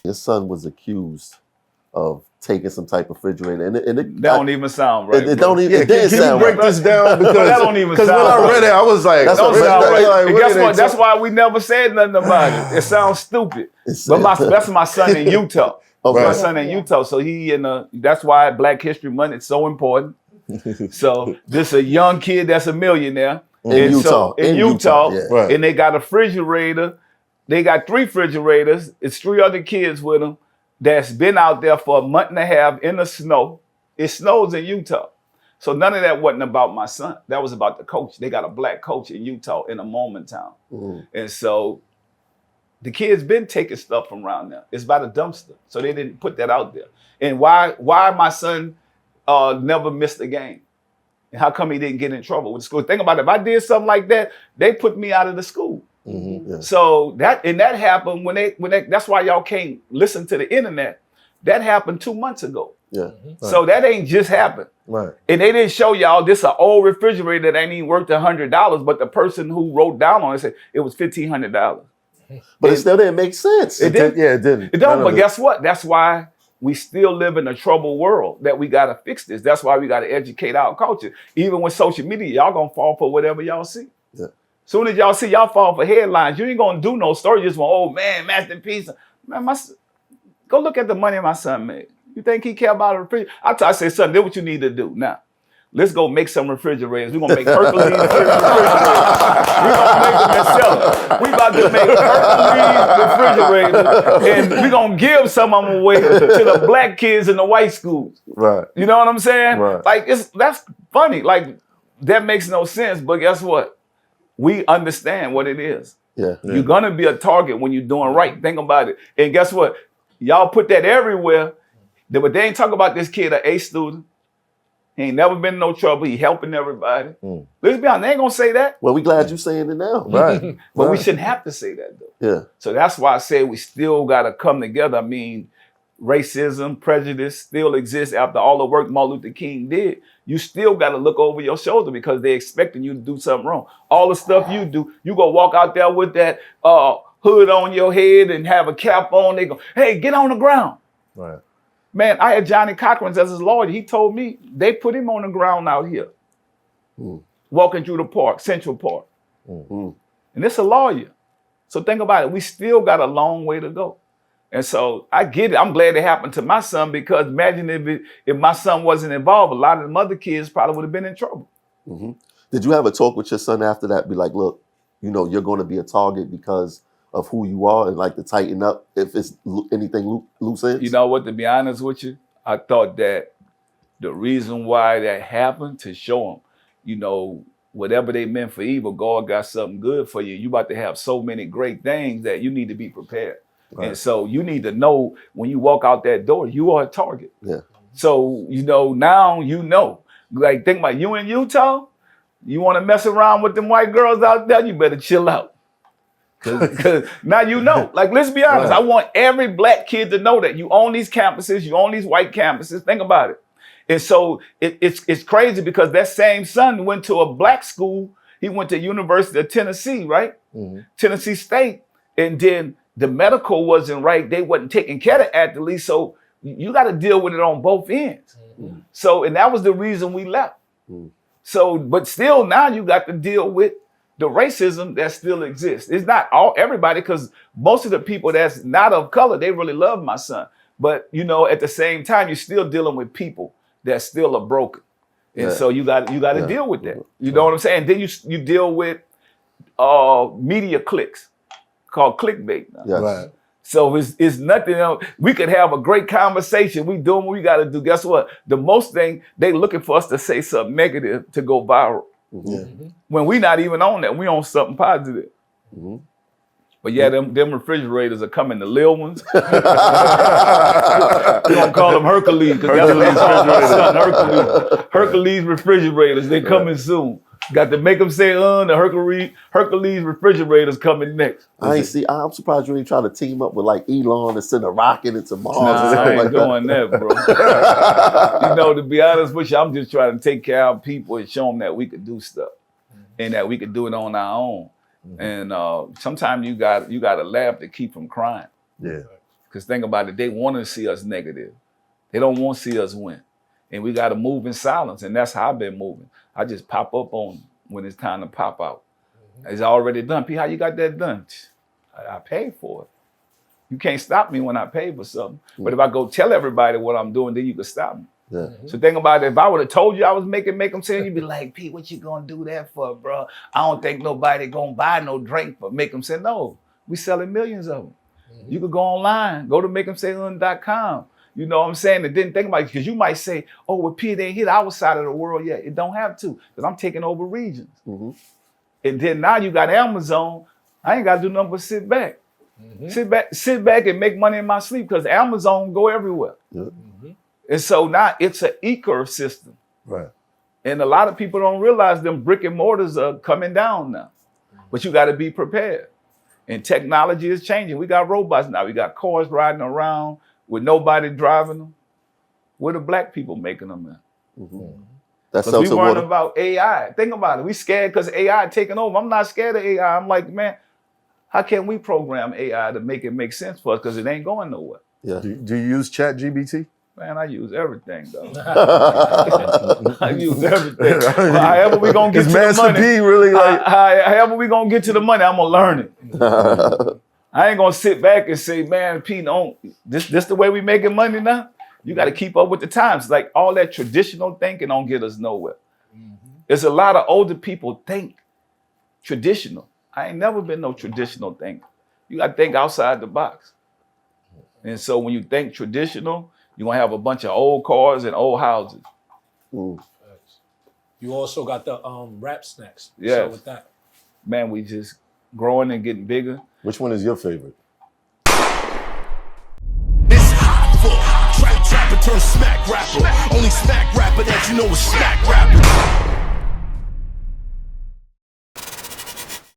Your son was accused of taking some type of refrigerator, and that don't even sound right. It don't even. Yeah, it didn't can sound you break right. this down? Because that don't even sound when I read it, I was like, That's don't sound right. like, And guess what? That's why we never said nothing about it. It sounds stupid. But that's my son in Utah. Okay. My son in Utah. So that's why Black History Month is so important. So this a young kid that's a millionaire in Utah. In Utah, yeah. Right. And they got a refrigerator. They got 3 refrigerators. It's 3 other kids with them that's been out there for a month and a half in the snow. It snows in Utah. So none of that wasn't about my son. That was about the coach. They got a Black coach in Utah in a moment town. And so the kids been taking stuff from around there. It's by the dumpster. So they didn't put that out there. And why my son never missed a game? And how come he didn't get in trouble with the school? Think about it. If I did something like that, they put me out of the school. Yeah. So that happened when they that's why y'all can't listen to the internet. That happened 2 months ago. Yeah. So that ain't just happened. Right. And they didn't show y'all this an old refrigerator that ain't even worth $100, but the person who wrote down on it said it was $1,500. But it still didn't make sense. It didn't. Yeah, it didn't. It don't. But guess what? That's why we still live in a troubled world. That we gotta fix this. That's why we gotta educate our culture. Even with social media, y'all gonna fall for whatever y'all see. Yeah. Soon as y'all see, y'all fall for headlines. You ain't gonna do no story. You just want, oh man, masterpiece. Man, go look at the money my son made. You think he care about a refrigerator? I say, son, this is what you need to do now. Let's go make some refrigerators. We're gonna make Hercules refrigerators. We're gonna make them and sell them. We about to make Hercules refrigerators, and we're gonna give some of them away to the Black kids in the white schools. Right. You know what I'm saying? Right. Like that's funny. Like that makes no sense. But guess what? We understand what it is. Yeah. You're gonna be a target when you're doing right. Think about it. And guess what? Y'all put that everywhere. But they ain't talk about this kid, an A student. He ain't never been in no trouble. He helping everybody. Let's be honest, they ain't gonna say that. Well, we glad you saying it now. Right. But we shouldn't have to say that though. Yeah. So that's why I say we still gotta come together. I mean, racism, prejudice still exists after all the work Martin Luther King did. You still gotta look over your shoulder because they're expecting you to do something wrong. All the stuff you do, you go walk out there with that hood on your head and have a cap on. They go, hey, get on the ground. Right. Man, I had Johnny Cochran as his lawyer. He told me they put him on the ground out here, walking through the park, Central Park. And it's a lawyer. So think about it. We still got a long way to go. And so I get it. I'm glad it happened to my son because imagine if my son wasn't involved, a lot of them other kids probably would have been in trouble. Did you have a talk with your son after that? Be like, look, you know, you're going to be a target because of who you are and like to tighten up if it's anything loose ends? You know what, to be honest with you, I thought that the reason why that happened to show them, you know, whatever they meant for evil, God got something good for you. You about to have so many great things that you need to be prepared. Right. And so you need to know when you walk out that door, you are a target. Yeah. So, you know, now you know. Like, think about you in Utah, you want to mess around with them white girls out there, you better chill out. Because now you know. Like, let's be honest. Right. I want every Black kid to know that you own these campuses, you own these white campuses. Think about it. And so it's crazy because that same son went to a Black school. He went to University of Tennessee, right? Tennessee State. And then the medical wasn't right. They wasn't taking care of athletes. So you got to deal with it on both ends. So, and that was the reason we left. So, but still now you got to deal with the racism that still exists. It's not everybody, because most of the people that's not of color, they really love my son. But, you know, at the same time, you're still dealing with people that still are broken. And so you got to deal with that. You know what I'm saying? Then you deal with media clicks called clickbait. Yes. Right. So it's nothing else. We could have a great conversation. We doing what we got to do. Guess what? The most thing, they looking for us to say something negative to go viral. When we not even on that, we on something positive. But yeah, them refrigerators are coming, the little ones. We're gonna call them Hercules because that's what my son, Hercules. Hercules refrigerators, they coming soon. Got to make them say, the Hercules refrigerators coming next. I'm surprised you ain't trying to team up with like Elon and send a rocket into Mars. I ain't doing that, bro. You know, to be honest with you, I'm just trying to take care of people and show them that we could do stuff and that we could do it on our own. And sometimes you got to laugh to keep from crying. Yeah. Because think about it, they want to see us negative. They don't want to see us win. And we got to move in silence. And that's how I've been moving. I just pop up on when it's time to pop out. It's already done. P, how you got that done? I paid for it. You can't stop me when I pay for something. But if I go tell everybody what I'm doing, then you can stop me. Yeah. So think about it. If I would have told you I was making Make 'em Say, you'd be like, P, what you gonna do that for, bro? I don't think nobody gonna buy no drink for Make 'em Say. No, we selling millions of them. You could go online, go to makeemsay.com. You know what I'm saying? And then think about it, because you might say, oh, well, P, they ain't hit our side of the world yet. It don't have to, because I'm taking over regions. And then now you got Amazon. I ain't got to do nothing but sit back. Sit back and make money in my sleep, because Amazon go everywhere. And so now it's an ecosystem. Right. And a lot of people don't realize them brick and mortars are coming down now. But you got to be prepared. And technology is changing. We got robots now. We got cars riding around with nobody driving them. Where the black people making them at? That's Because we learned about AI. Think about it. We scared because AI taking over. I'm not scared of AI. I'm like, man, how can we program AI to make it make sense for us? Because it ain't going nowhere. Yeah. Do you use ChatGPT? Man, I use everything, though. I use everything. Well, however we gonna get to the money. P really like. However we gonna get to the money, I'm gonna learn it. I ain't gonna sit back and say, man, P, don't. This the way we making money now. You got to keep up with the times. Like all that traditional thinking don't get us nowhere. There's a lot of older people think traditional. I ain't never been no traditional thinker. You got to think outside the box. And so when you think traditional, you're going to have a bunch of old cars and old houses. You also got the rap snacks. Yeah. So with that. Man, we just growing and getting bigger. Which one is your favorite? It's Hoffa, trapper turn smack rapper. Only smack rapper that you know is smack rapper.